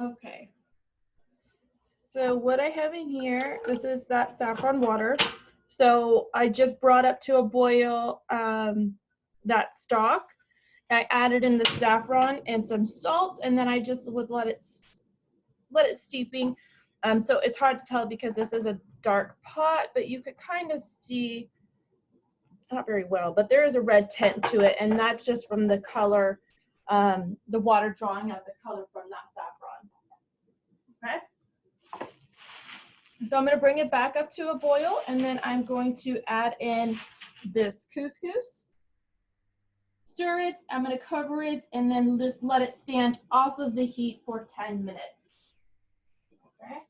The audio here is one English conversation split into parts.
Okay. So what I have in here, this is that saffron water. So I just brought up to a boil that stock. I added in the saffron and some salt, and then I just would let it steeping. So it's hard to tell because this is a dark pot, but you could kind of see, not very well, but there is a red tint to it, and that's just from the color, the water drawing out the color from that saffron. Okay. So I'm going to bring it back up to a boil, and then I'm going to add in this couscous, stir it, I'm going to cover it, and then just let it stand off of the heat for 10 minutes. Okay.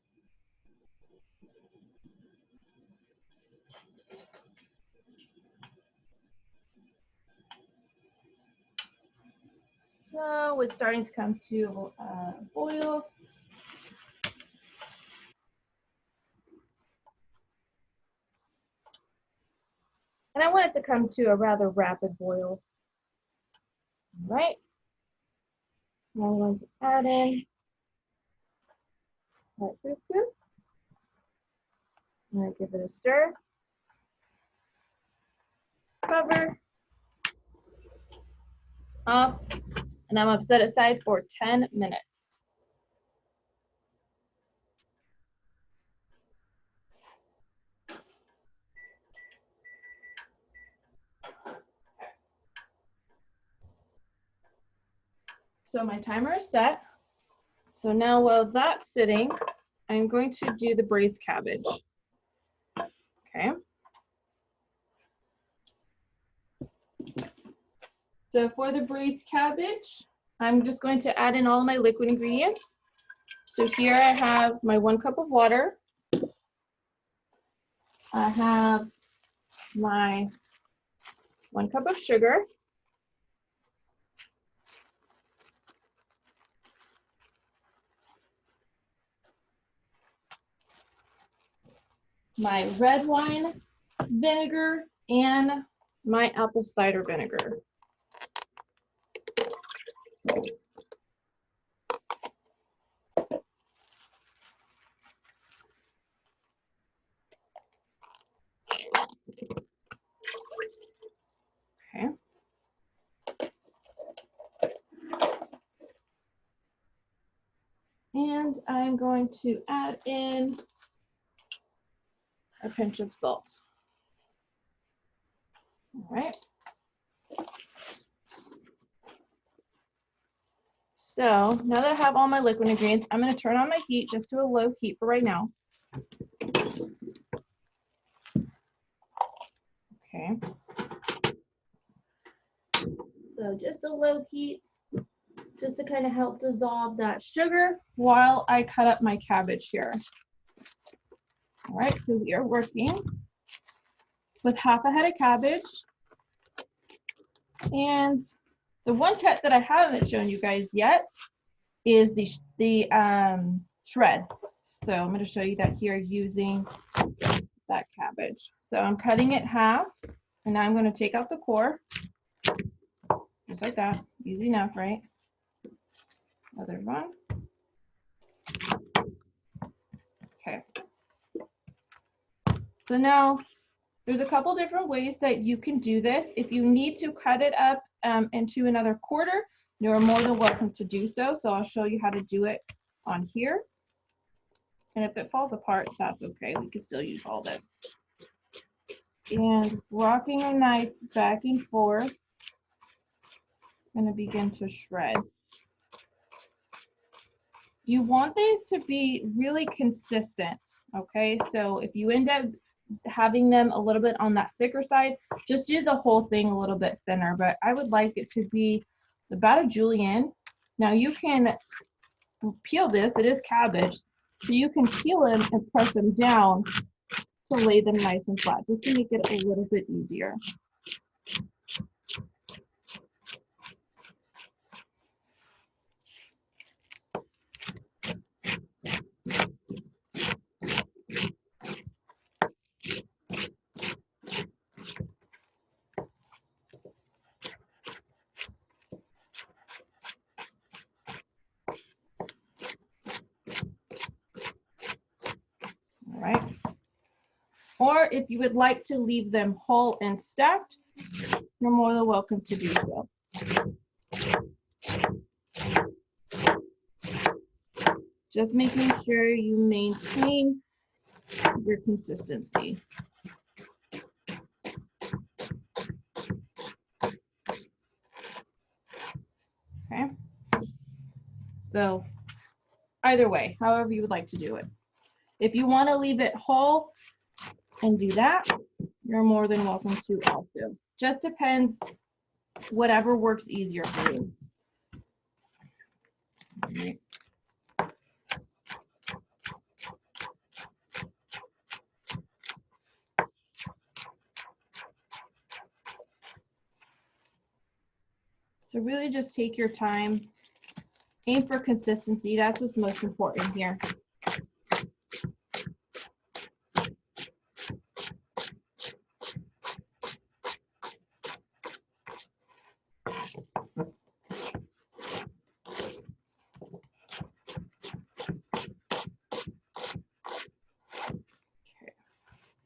So it's starting to come to boil. And I want it to come to a rather rapid boil. All right. Now I'm going to add in that couscous. I'm going to give it a stir. Cover. Off. And I'm going to set it aside for 10 minutes. So my timer is set. So now while that's sitting, I'm going to do the braised cabbage. Okay. So for the braised cabbage, I'm just going to add in all of my liquid ingredients. So here I have my 1 cup of water. I have my 1 cup of sugar. My red wine vinegar and my apple cider vinegar. Okay. And I'm going to add in a pinch of salt. All right. So now that I have all my liquid ingredients, I'm going to turn on my heat just to a low heat for right now. Okay. So just a low heat, just to kind of help dissolve that sugar while I cut up my cabbage here. All right, so we are working with half a head of cabbage. And the one cut that I haven't shown you guys yet is the shred. So I'm going to show you that here using that cabbage. So I'm cutting it half, and now I'm going to take out the core, just like that. Easy enough, right? Other one. Okay. So now there's a couple different ways that you can do this. If you need to cut it up into another quarter, you're more than welcome to do so. So I'll show you how to do it on here. And if it falls apart, that's okay. We can still use all this. And rocking a knife back and forth, I'm going to begin to shred. You want these to be really consistent, okay? So if you end up having them a little bit on that thicker side, just do the whole thing a little bit thinner, but I would like it to be about a julienne. Now you can peel this, it is cabbage, so you can peel them and press them down to lay them nice and flat, just to make it a little bit easier. Or if you would like to leave them whole and stacked, you're more than welcome to do so. Just making sure you maintain your consistency. Okay. So either way, however you would like to do it. If you want to leave it whole and do that, you're more than welcome to also. Just depends, whatever works easier for you. Okay. So really just take your time, aim for consistency. That's what's most important here. Okay.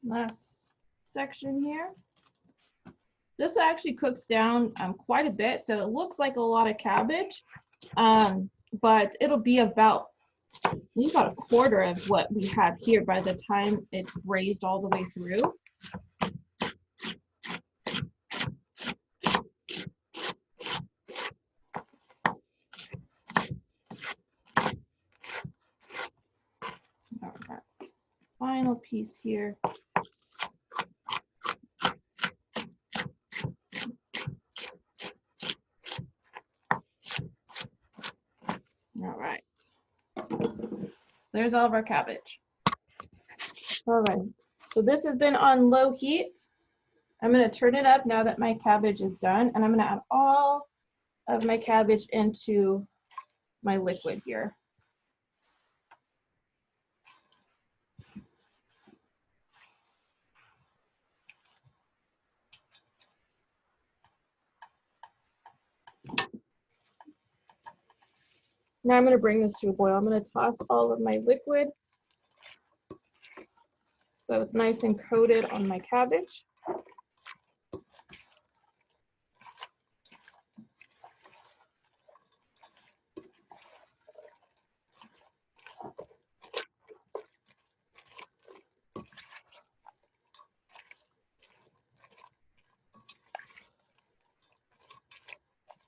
Last section here. This actually cooks down quite a bit, so it looks like a lot of cabbage, but it'll be about a quarter of what we have here by the time it's braised all the way through. All right. Final piece here. All right. There's all of our cabbage. All right. So this has been on low heat. I'm going to turn it up now that my cabbage is done, and I'm going to add all of my cabbage into my liquid here. Now I'm going to bring this to a boil. I'm going to toss all of my liquid so it's nice and coated on my cabbage.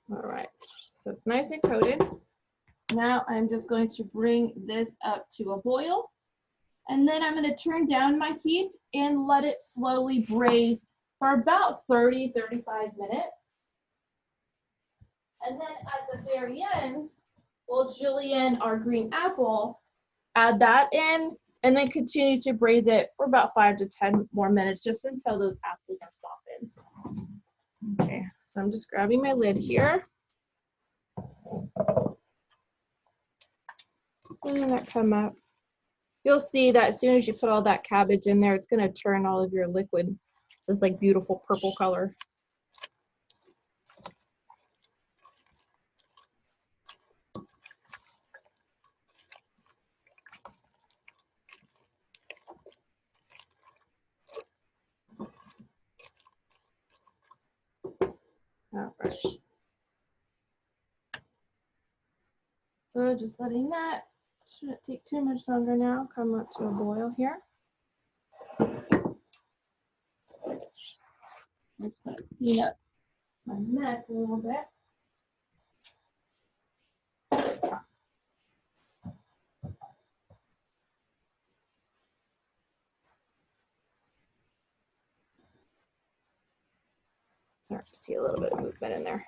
All right, so it's nice and coated. Now I'm just going to bring this up to a boil, and then I'm going to turn down my heat and let it slowly braise for about 30-35 minutes. And then at the very end, we'll julienne our green apple, add that in, and then continue to braise it for about 5 to 10 more minutes, just until those apples are softened. Okay, so I'm just grabbing my lid here. Letting that come up. You'll see that as soon as you put all that cabbage in there, it's going to turn all of your liquid this like beautiful purple color. All right. So just letting that, shouldn't take too much longer now, come up to a boil here. I'm just going to clean up my mess a little bit. Start to see a little bit of movement in there.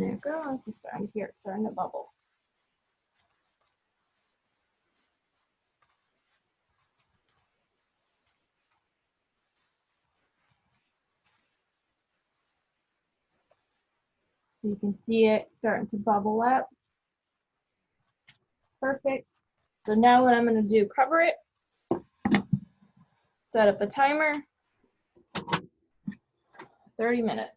There it goes. It's starting here. It's starting to bubble. So you can see it starting to bubble up. Perfect. So now what I'm going to do, cover it, set up a timer, 30 minutes.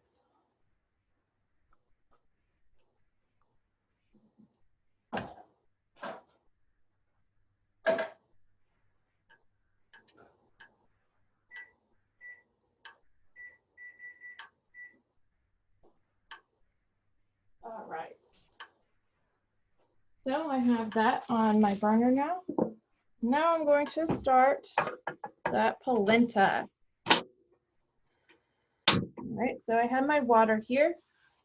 All right. So I have that on my burner now. Now I'm going to start that polenta. All right, so I have my water here.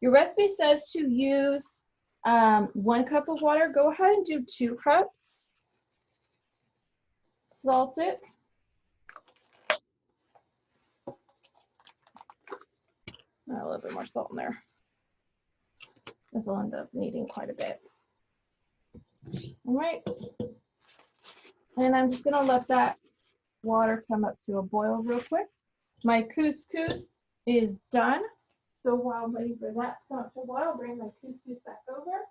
Your recipe says to use 1 cup of water. Go ahead and do 2 cups. Salt it. A little bit more salt in there. This will end up needing quite a bit. All right. And I'm just gonna let that water come up to a boil real quick. My couscous is done. So while I'm waiting for that to come up to a boil, I'll bring my couscous back over.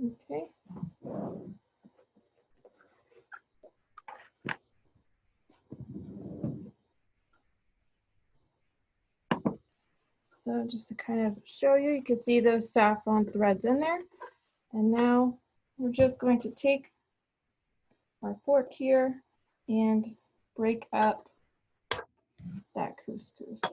Okay. So just to kind of show you, you can see those saffron threads in there. And now we're just going to take our fork here and break up that couscous.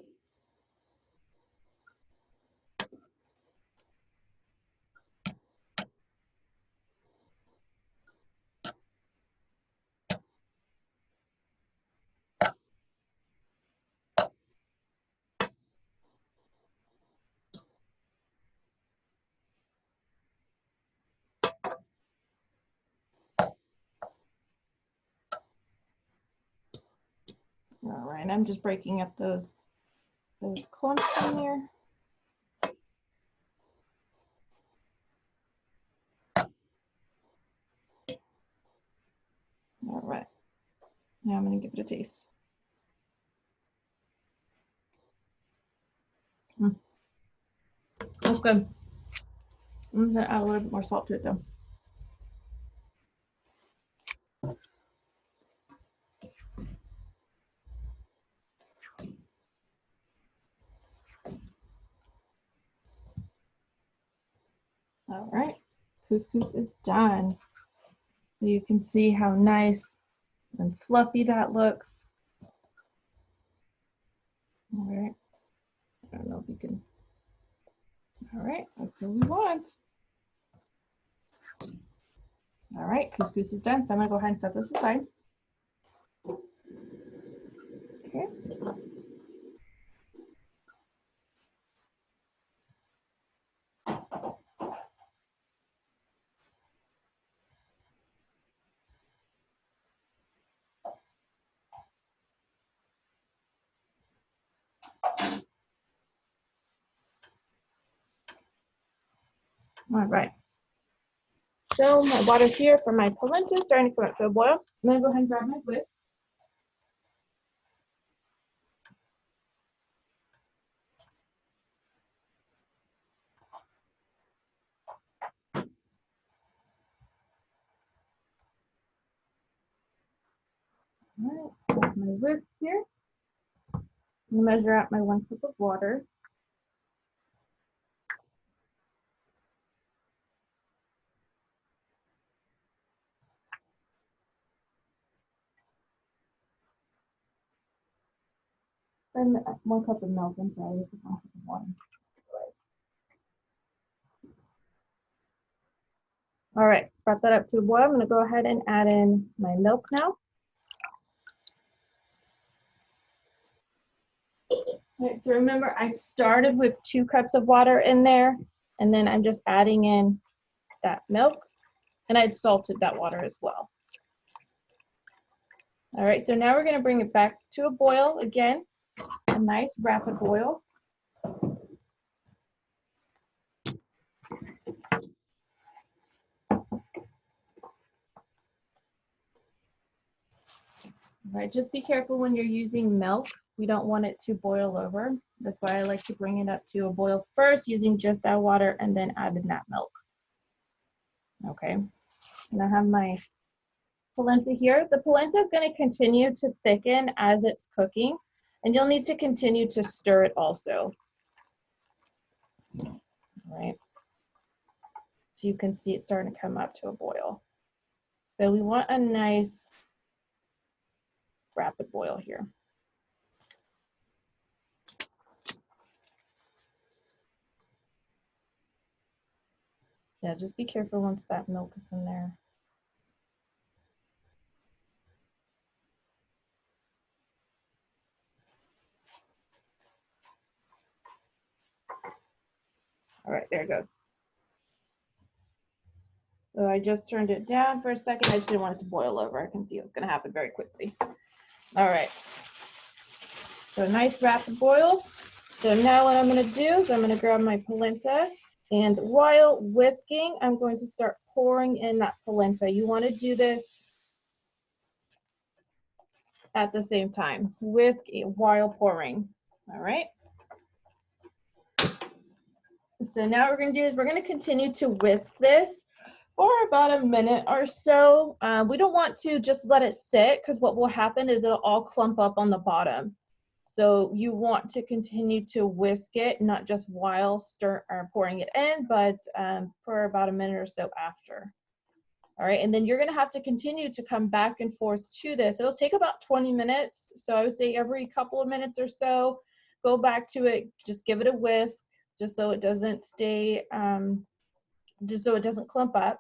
All right, I'm just breaking up those clumps in there. All right, now I'm gonna give it a taste. That's good. I'm gonna add a little bit more salt to it though. All right, couscous is done. So you can see how nice and fluffy that looks. All right, I don't know if you can. All right, that's what we want. All right, couscous is done. So I'm gonna go ahead and set this aside. Okay. All right. So my water here for my polenta is starting to come up to a boil. I'm gonna go ahead and grab my whisk. All right, my whisk here. I'm gonna measure out my 1 cup of water. And 1 cup of milk, I'm sorry, this is 1 cup of water. All right, brought that up to a boil. I'm gonna go ahead and add in my milk now. All right, so remember I started with 2 cups of water in there, and then I'm just adding in that milk. And I'd salted that water as well. All right, so now we're gonna bring it back to a boil again, a nice rapid boil. All right, just be careful when you're using milk. We don't want it to boil over. That's why I like to bring it up to a boil first using just that water and then add in that milk. Okay, and I have my polenta here. The polenta is going to continue to thicken as it's cooking, and you'll need to continue to stir it also. All right, so you can see it starting to come up to a boil. So we want a nice rapid boil here. Yeah, just be careful once that milk is in there. All right, there it goes. So I just turned it down for a second. I just didn't want it to boil over. I can see what's going to happen very quickly. All right. So nice rapid boil. So now what I'm going to do is I'm going to grab my polenta, and while whisking, I'm going to start pouring in that polenta. You want to do this at the same time. Whisk while pouring. All right. So now what we're going to do is we're going to continue to whisk this for about a minute or so. We don't want to just let it sit, because what will happen is it'll all clump up on the bottom. So you want to continue to whisk it, not just while pouring it in, but for about a minute or so after. All right, and then you're gonna have to continue to come back and forth to this. It'll take about 20 minutes. So I would say every couple of minutes or so, go back to it, just give it a whisk, just so it doesn't stay, just so it doesn't clump up.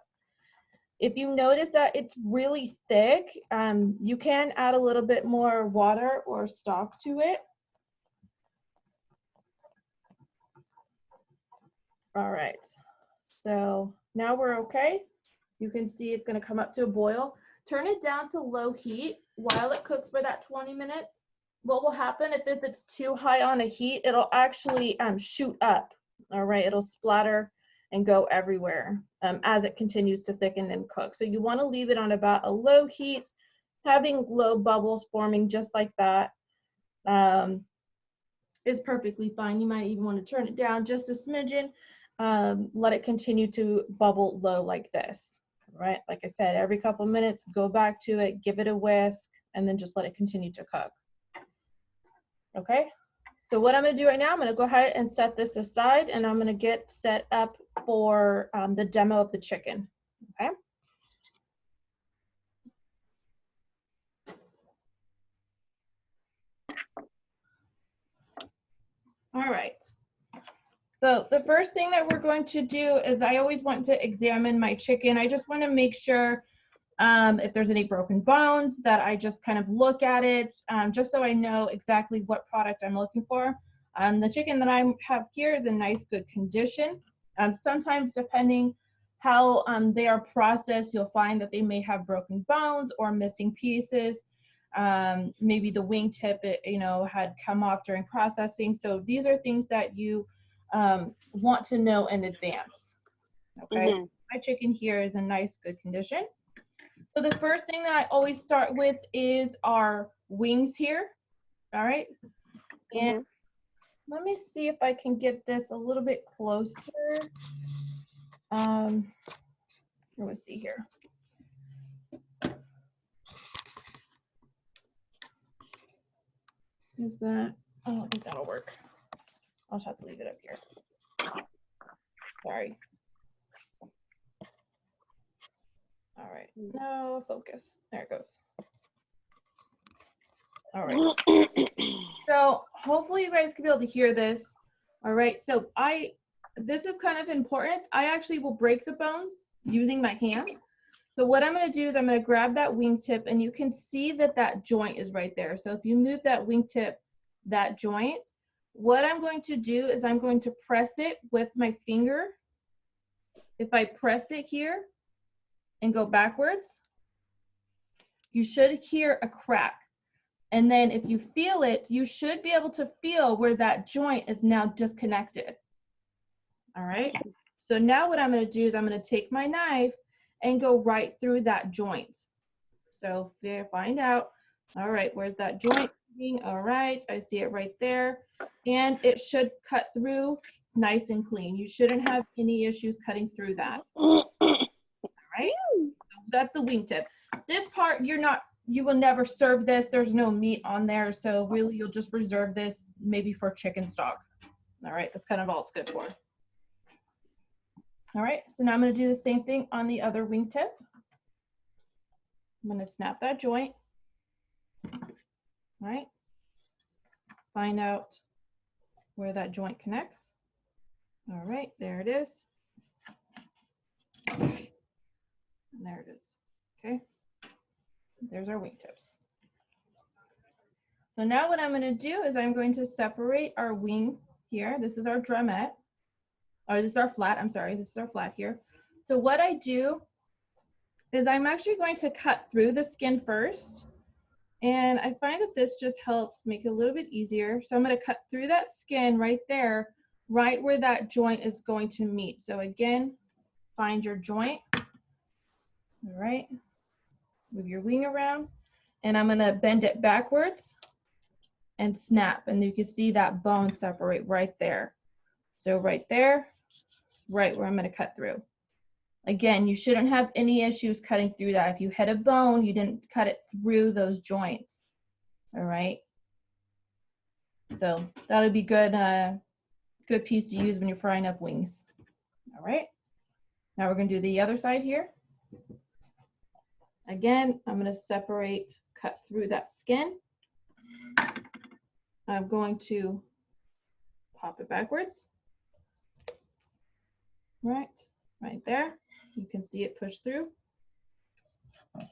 If you notice that it's really thick, you can add a little bit more water or stock to it. All right, so now we're okay. You can see it's gonna come up to a boil. Turn it down to low heat while it cooks for that 20 minutes. What will happen if it's too high on a heat, it'll actually shoot up, all right? It'll splatter and go everywhere as it continues to thicken and cook. So you want to leave it on about a low heat, having low bubbles forming just like that is perfectly fine. You might even want to turn it down just a smidgen, let it continue to bubble low like this, right? Like I said, every couple minutes, go back to it, give it a whisk, and then just let it continue to cook. Okay? So what I'm going to do right now, I'm going to go ahead and set this aside, and I'm going to get set up for the demo of the chicken. Okay. All right. So the first thing that we're going to do is I always want to examine my chicken. I just want to make sure if there's any broken bones, that I just kind of look at it, just so I know exactly what product I'm looking for. The chicken that I have here is in nice, good condition. Sometimes, depending how they are processed, you'll find that they may have broken bones or missing pieces. Maybe the wing tip, had come off during processing. So these are things that you want to know in advance. Okay, my chicken here is in nice, good condition. So the first thing that I always start with is our wings here. All right. And let me see if I can get this a little bit closer. Let me see here. Is that, I don't think that'll work. I'll just have to leave it up here. Sorry. All right, no focus. There it goes. All right. So hopefully you guys can be able to hear this. All right, so this is kind of important. I actually will break the bones using my hand. So what I'm going to do is I'm going to grab that wingtip, and you can see that that joint is right there. So if you move that wingtip, that joint, what I'm going to do is I'm going to press it with my finger. If I press it here, and go backwards, you should hear a crack. And then if you feel it, you should be able to feel where that joint is now disconnected. All right. So now what I'm going to do is I'm going to take my knife and go right through that joint. So find out, all right, where's that joint? All right, I see it right there. And it should cut through nice and clean. You shouldn't have any issues cutting through that. All right, so that's the wingtip. This part, you will never serve this. There's no meat on there. So really you'll just reserve this maybe for chicken stock. All right, that's kind of all it's good for. All right, so now I'm going to do the same thing on the other wingtip. I'm going to snap that joint. All right, find out where that joint connects. All right, there it is. And there it is. Okay, there's our wingtips. So now what I'm going to do is I'm going to separate our wing here. This is our drumette, or this is our flat. I'm sorry, this is our flat here. So what I do is I'm actually going to cut through the skin first. And I find that this just helps make it a little bit easier. So I'm going to cut through that skin right there, right where that joint is going to meet. So again, find your joint. All right, move your wing around, and I'm going to bend it backwards and snap, and you can see that bone separate right there. So right there, right where I'm going to cut through. Again, you shouldn't have any issues cutting through that. If you hit a bone, you didn't cut it through those joints. All right. So that'll be good, good piece to use when you're frying up wings. All right. Now we're going to do the other side here. Again, I'm going to separate, cut through that skin. I'm going to pop it backwards. Right there. You can see it push through.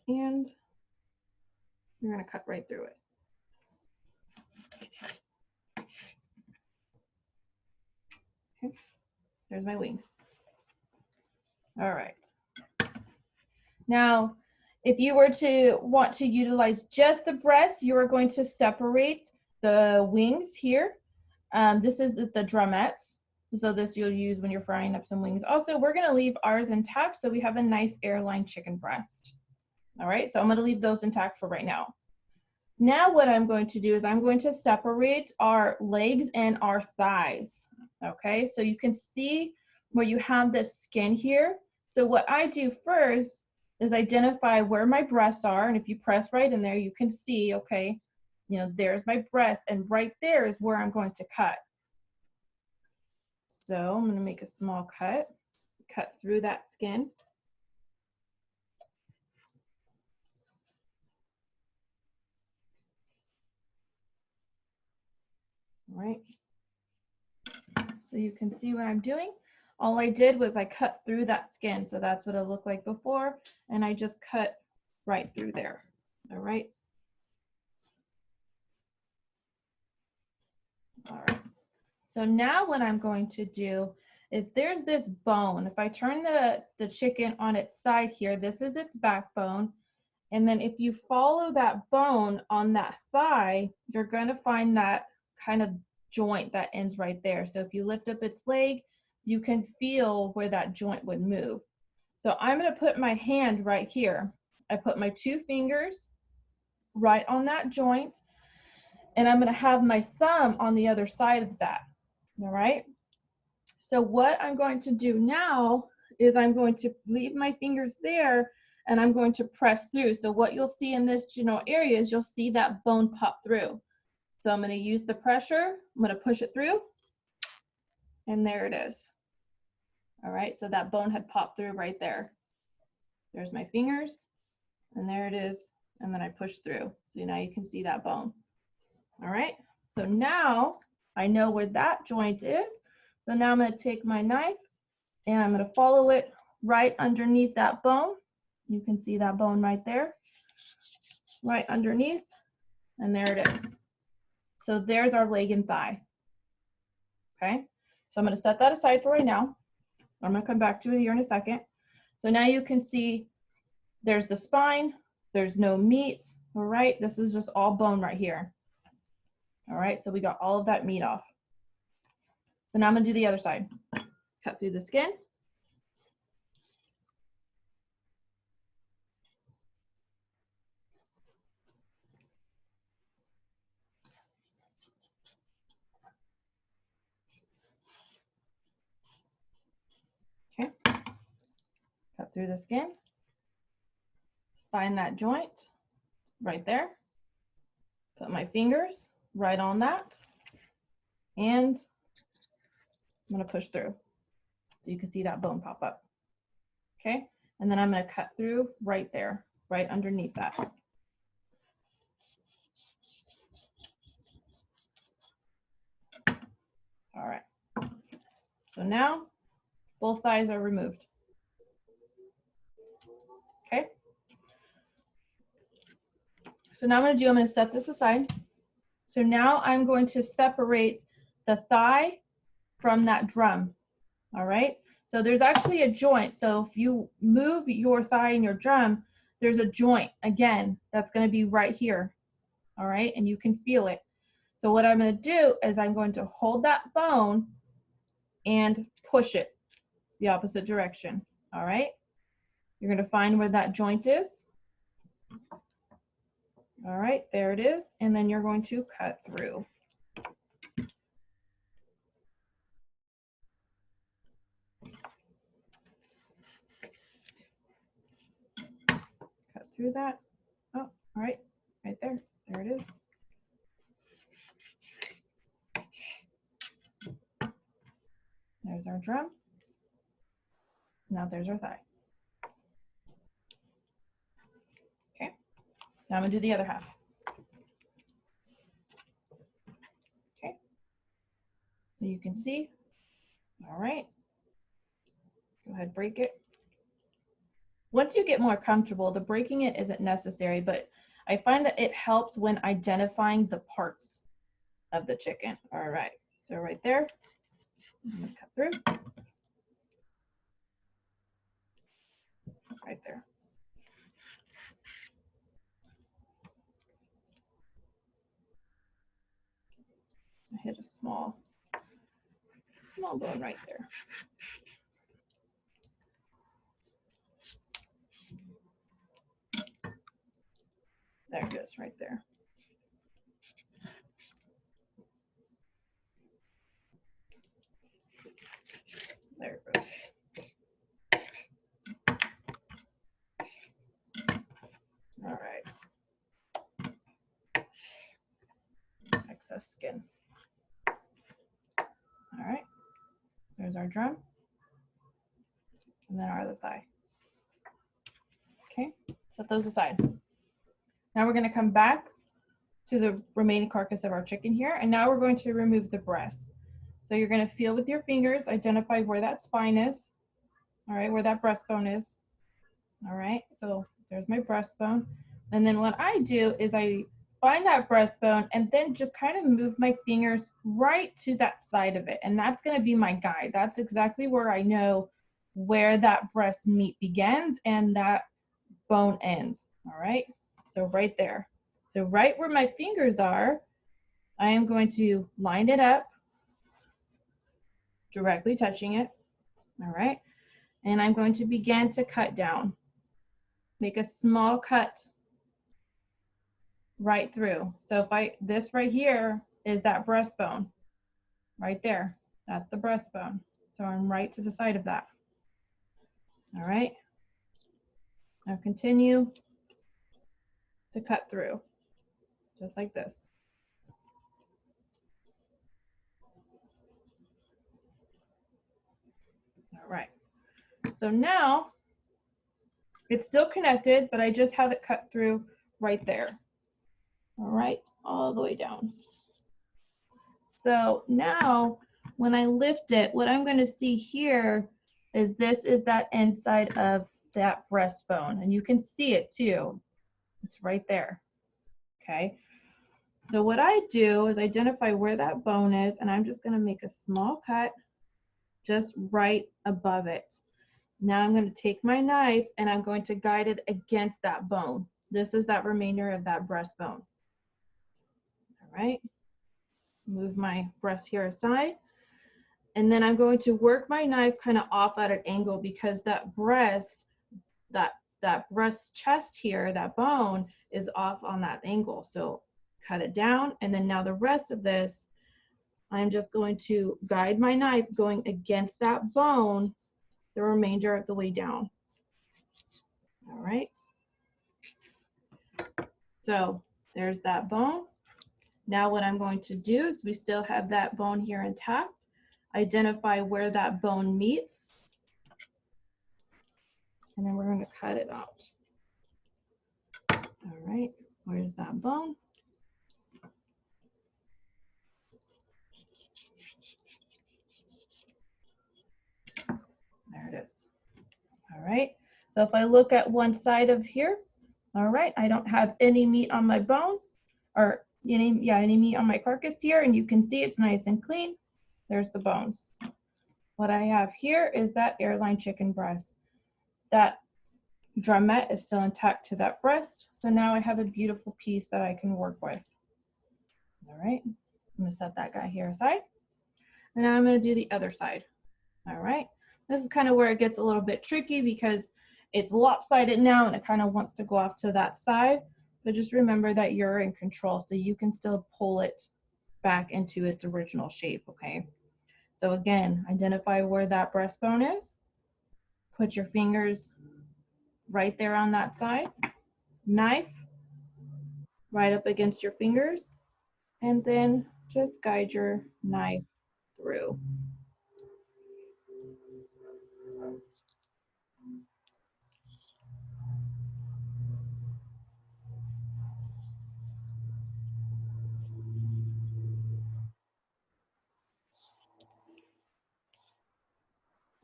And you're going to cut right through it. Okay, there's my wings. All right. Now, if you were to want to utilize just the breast, you are going to separate the wings here. This is the drumettes. So this you'll use when you're frying up some wings. Also, we're going to leave ours intact so we have a nice airline chicken breast. All right, so I'm going to leave those intact for right now. Now what I'm going to do is I'm going to separate our legs and our thighs. Okay, so you can see where you have the skin here. So what I do first is identify where my breasts are, and if you press right in there, you can see, okay, you know, there's my breast, and right there is where I'm going to cut. So I'm going to make a small cut through that skin. All right. So you can see what I'm doing. All I did was I cut through that skin. So that's what it looked like before. And I just cut right through there. All right. All right. So now what I'm going to do is there's this bone. If I turn the chicken on its side here, this is its backbone. And then if you follow that bone on that thigh, you're going to find that kind of joint that ends right there. So if you lift up its leg, you can feel where that joint would move. So I'm going to put my hand right here. I put my 2 fingers right on that joint, and I'm going to have my thumb on the other side of that. All right. So what I'm going to do now is I'm going to leave my fingers there, and I'm going to press through. So what you'll see in this general area is you'll see that bone pop through. So I'm going to use the pressure. I'm going to push it through, and there it is. All right, so that bone had popped through right there. There's my fingers, and there it is, and then I push through. So now you can see that bone. All right, so now I know where that joint is. So now I'm going to take my knife, and I'm going to follow it right underneath that bone. You can see that bone right there, right underneath, and there it is. So there's our leg and thigh. Okay, so I'm going to set that aside for right now. I'm going to come back to it here in a second. So now you can see There's the spine. There's no meat. All right, this is just all bone right here. All right, so we got all of that meat off. So now I'm gonna do the other side. Cut through the skin. Okay, cut through the skin. Find that joint right there. Put my fingers right on that. And I'm gonna push through so you can see that bone pop up. Okay, and then I'm gonna cut through right there, right underneath that. All right, so now both thighs are removed. Okay, so now I'm gonna set this aside. So now I'm going to separate the thigh from that drum. All right, so there's actually a joint. So if you move your thigh and your drum, there's a joint again that's going to be right here. All right, and you can feel it. So what I'm going to do is I'm going to hold that bone and push it the opposite direction. All right, you're going to find where that joint is. All right, there it is, and then you're going to cut through. Cut through that. Oh, all right there. There it is. There's our drum. Now there's our thigh. Okay, now I'm gonna do the other half. Okay, so you can see. All right, go ahead, break it. Once you get more comfortable, the breaking it isn't necessary, but I find that it helps when identifying the parts of the chicken. All right, so right there, I'm gonna cut through. Right there. I hit a small bone right there. There it goes, right there. There it goes. All right. Excess skin. All right. There's our drum. And then our other thigh. Okay, set those aside. Now we're going to come back to the remaining carcass of our chicken here, and now we're going to remove the breast. So you're going to feel with your fingers, identify where that spine is, all right, where that breastbone is. All right, so there's my breastbone. And then what I do is I find that breastbone and then just kind of move my fingers right to that side of it. And that's going to be my guide. That's exactly where I know where that breast meat begins and that bone ends. All right, so right there. So right where my fingers are, I am going to line it up, directly touching it. All right, and I'm going to begin to cut down. Make a small cut right through. So if this right here is that breastbone, right there. That's the breastbone. So I'm right to the side of that. All right. Now continue to cut through, just like this. All right. So now it's still connected, but I just have it cut through right there. All right, all the way down. So now when I lift it, what I'm going to see here is this is that inside of that breastbone, and you can see it too. It's right there. Okay. So what I do is identify where that bone is, and I'm just going to make a small cut just right above it. Now I'm going to take my knife and I'm going to guide it against that bone. This is that remainder of that breastbone. All right. Move my breast here aside. And then I'm going to work my knife kind of off at an angle because that breast, that breast chest here, that bone is off on that angle. So cut it down. And then now the rest of this, I'm just going to guide my knife going against that bone the remainder of the way down. All right. So there's that bone. Now what I'm going to do is we still have that bone here intact. Identify where that bone meets. And then we're going to cut it out. All right, where's that bone? There it is. All right, so if I look at one side of here, all right, I don't have any meat on my bone, or any meat on my carcass here, and you can see it's nice and clean. There's the bones. What I have here is that airline chicken breast. That drumette is still intact to that breast, so now I have a beautiful piece that I can work with. All right, I'm gonna set that guy here aside, and now I'm gonna do the other side. All right, this is kind of where it gets a little bit tricky because it's lopsided now and it kind of wants to go off to that side, but just remember that you're in control, so you can still pull it back into its original shape, okay? So again, identify where that breastbone is, put your fingers right there on that side, knife right up against your fingers, and then just guide your knife through.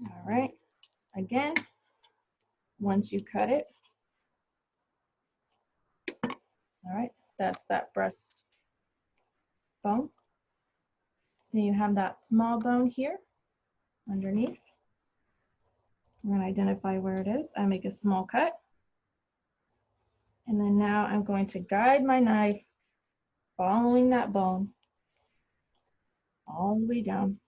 All right, again, once you cut it, all right, that's that breast bone. Then you have that small bone here underneath. I'm going to identify where it is. I make a small cut. And then now I'm going to guide my knife following that bone all the way down,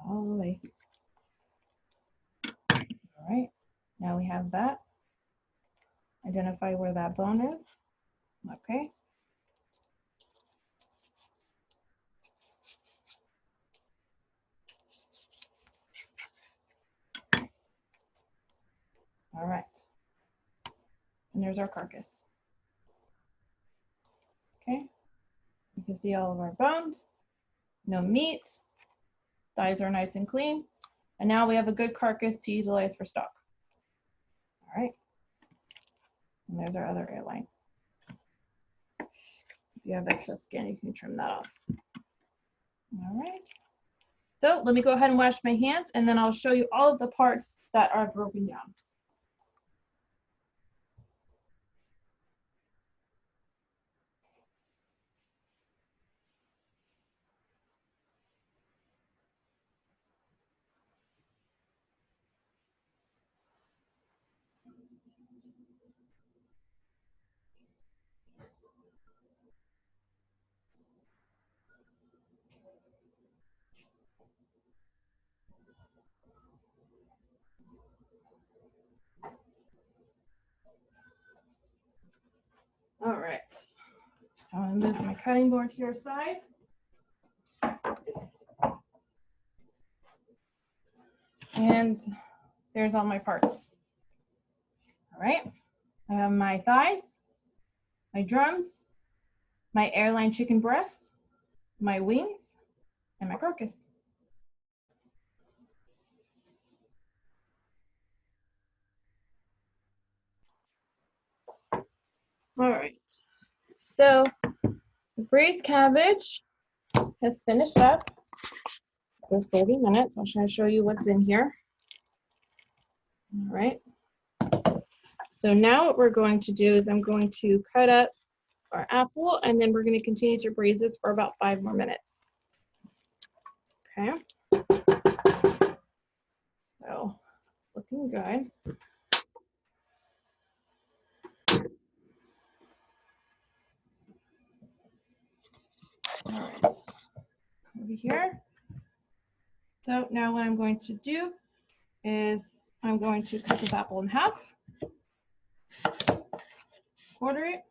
all the way. All right, now we have that. Identify where that bone is. Okay. All right. And there's our carcass. Okay. You can see all of our bones, no meat. Thighs are nice and clean. And now we have a good carcass to utilize for stock. All right. And there's our other airline. If you have excess skin, you can trim that off. All right. So let me go ahead and wash my hands, and then I'll show you all of the parts that are broken down. All right. So I'm gonna move my cutting board here aside. And there's all my parts. All right. I have my thighs, my drums, my airline chicken breasts, my wings, and my carcass. All right. So the braised cabbage has finished up. This 30 minutes. I'm going to show you what's in here. All right. So now what we're going to do is I'm going to cut up our apple, and then we're going to continue to braise this for about 5 more minutes. Okay. So looking good. All right, over here. So now what I'm going to do is I'm going to cut this apple in half, quarter it,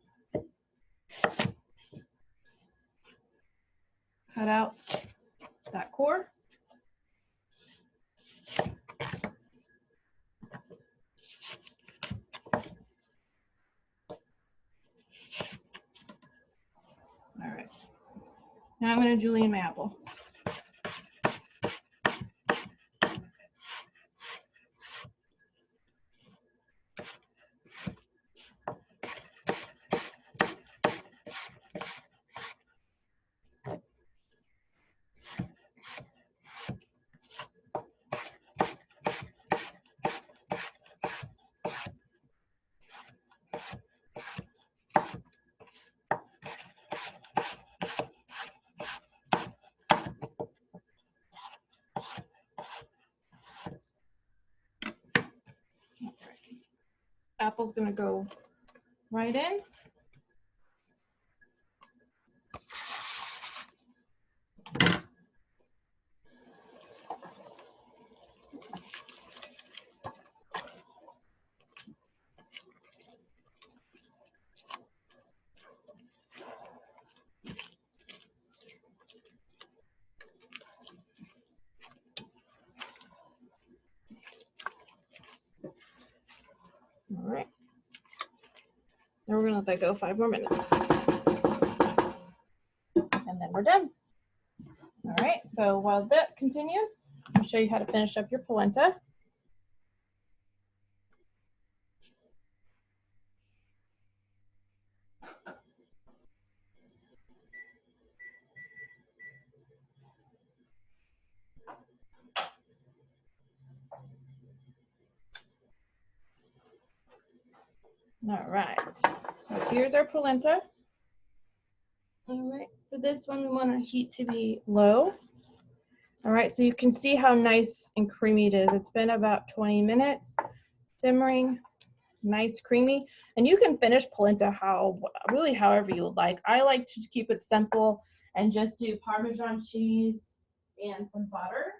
cut out that core. All right, now I'm going to julienne my apple. Apple's going to go right in. All right. Now we're going to let that go 5 more minutes. And then we're done. All right, so while that continues, I'll show you how to finish up your polenta. All right, so here's our polenta. All right, for this one, we want our heat to be low. All right, so you can see how nice and creamy it is. It's been about 20 minutes simmering, nice creamy. And you can finish polenta really however you would like. I like to keep it simple and just do Parmesan cheese and some butter.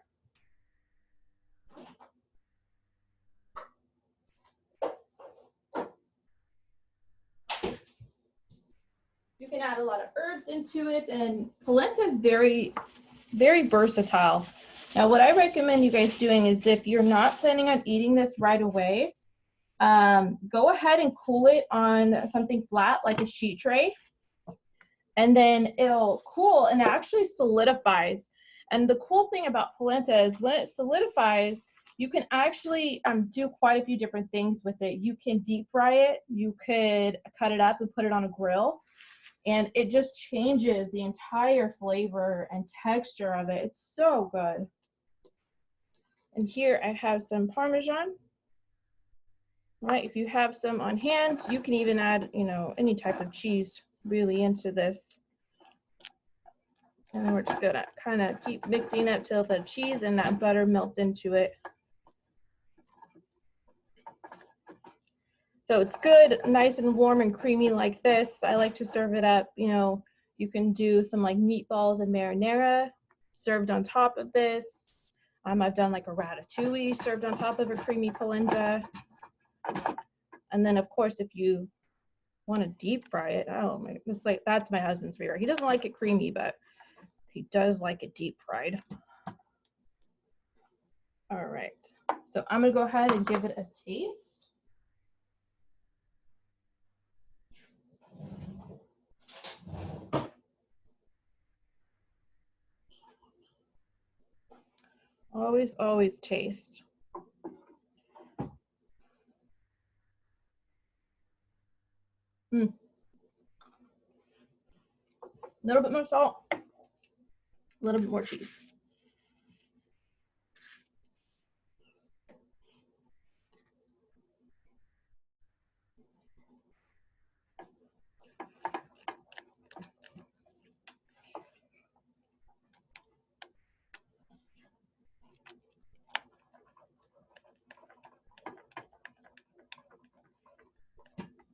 You can add a lot of herbs into it, and polenta is very, very versatile. Now, what I recommend you guys doing is if you're not planning on eating this right away, go ahead and cool it on something flat like a sheet tray, and then it'll cool and it actually solidifies. And the cool thing about polenta is when it solidifies, you can actually do quite a few different things with it. You can deep fry it, you could cut it up and put it on a grill, and it just changes the entire flavor and texture of it. It's so good. And here I have some Parmesan. Right, if you have some on hand, you can even add, any type of cheese really into this. And then we're just gonna kind of keep mixing it till the cheese and that butter melt into it. So it's good, nice and warm and creamy like this. I like to serve it up, you can do some like meatballs and marinara served on top of this. I've done like a ratatouille served on top of a creamy polenta. And then of course, if you want to deep fry it, that's my husband's favorite. He doesn't like it creamy, but he does like it deep fried. All right, so I'm gonna go ahead and give it a taste. Always taste. A little bit more salt, a little bit more cheese.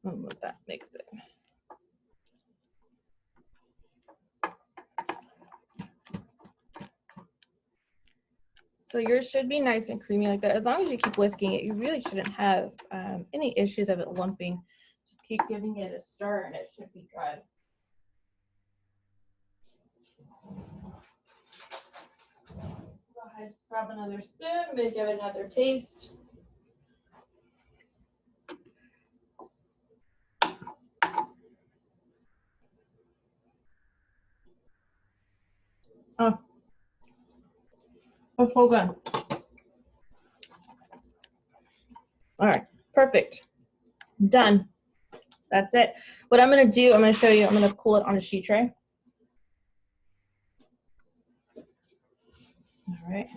I'll move that, mix it. So yours should be nice and creamy like that. As long as you keep whisking it, you really shouldn't have any issues of it lumping. Just keep giving it a stir and it should be good. Go ahead, grab another spoon, maybe give it another taste. Oh, that's so good. All right, perfect. Done. That's it. What I'm going to do, I'm going to show you, I'm going to cool it on a sheet tray. All right.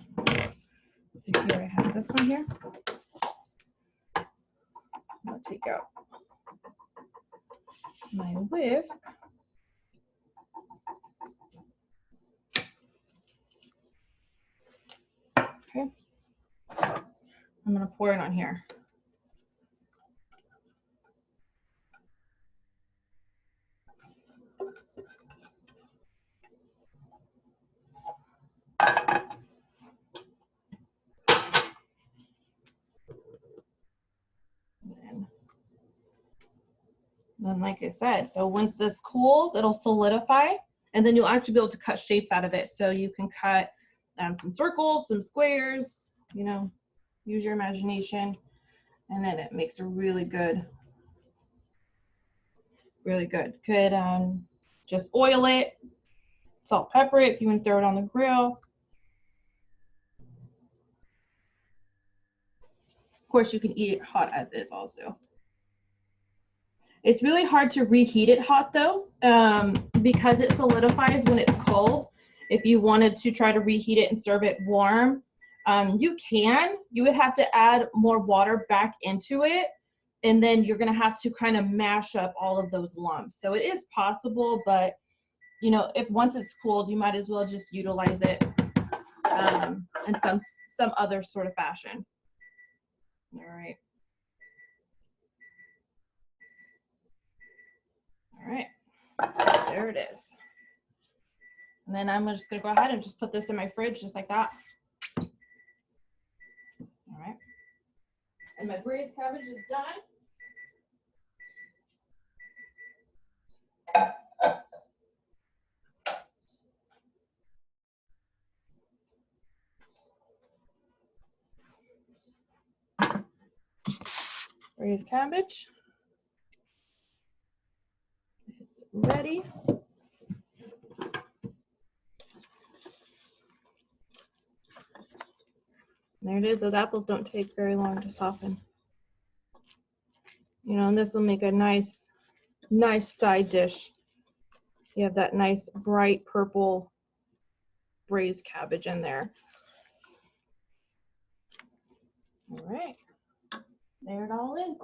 So here I have this one here. I'll take out my whisk. Okay. I'm going to pour it on here. And then, like I said, so once this cools, it'll solidify, and then you'll actually be able to cut shapes out of it. So you can cut some circles, some squares, you know, use your imagination, and then it makes a really good. Could just oil it, salt, pepper it if you want to throw it on the grill. Of course, you can eat it hot as is also. It's really hard to reheat it hot though, because it solidifies when it's cold. If you wanted to try to reheat it and serve it warm, you can. You would have to add more water back into it, and then you're gonna have to kind of mash up all of those lumps. So it is possible, but you know, if once it's cooled, you might as well just utilize it in some other sort of fashion. All right. All right, there it is. And then I'm just gonna go ahead and just put this in my fridge just like that. All right. And my braised cabbage is done. Braised cabbage. It's ready. There it is. Those apples don't take very long to soften. You know, and this will make a nice side dish. You have that nice bright purple braised cabbage in there. All right, there it all is.